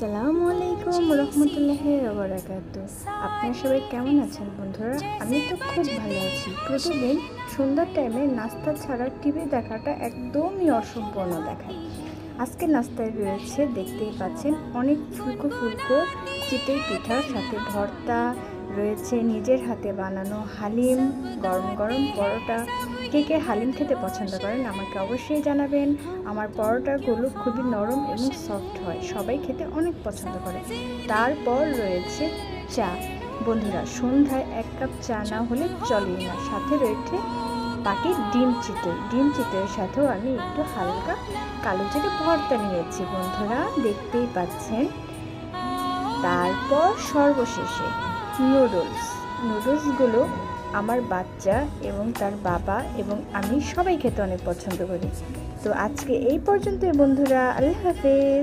আসসালামু আলাইকুম রহমতুল্লাহি ওয়া বারাকাতুহু। আপনারা সবাই কেমন আছেন বন্ধুরা? আমি তো খুব ভালো আছি। প্রতিদিন সন্ধ্যার টাইমে নাস্তা ছাড়া টিভি দেখাটা একদমই অসম্পূর্ণ দেখায়। আজকে নাস্তায় রয়েছে, দেখতেই পাচ্ছেন, অনেক ফুলকো ফুলকো চিতই পিঠার সাথে ভর্তা রয়েছে, নিজের হাতে বানানো হালিম, গরম গরম পরোটা। কে কে হালিম খেতে পছন্দ করেন আমাকে অবশ্যই জানাবেন। আমার পরোটাগুলো খুবই নরম এবং সফট হয়, সবাই খেতে অনেক পছন্দ করে। তারপর রয়েছে চা। বন্ধুরা, সন্ধ্যায় 1 কাপ চা না হলে চলেই না। সাথে রয়েছে বাকি ডিম চিতইয়ের সাথেও আমি একটু হালকা কালো জিরে ভর্তা নিয়েছি বন্ধুরা, দেখতেই পাচ্ছেন। তারপর সর্বশেষে নুডলসগুলো আমার বাচ্চা এবং তার বাবা এবং আমি সবাই খেতে অনেক পছন্দ করি। তো আজকে এই পর্যন্তই বন্ধুরা, আল্লাহ হাফেজ।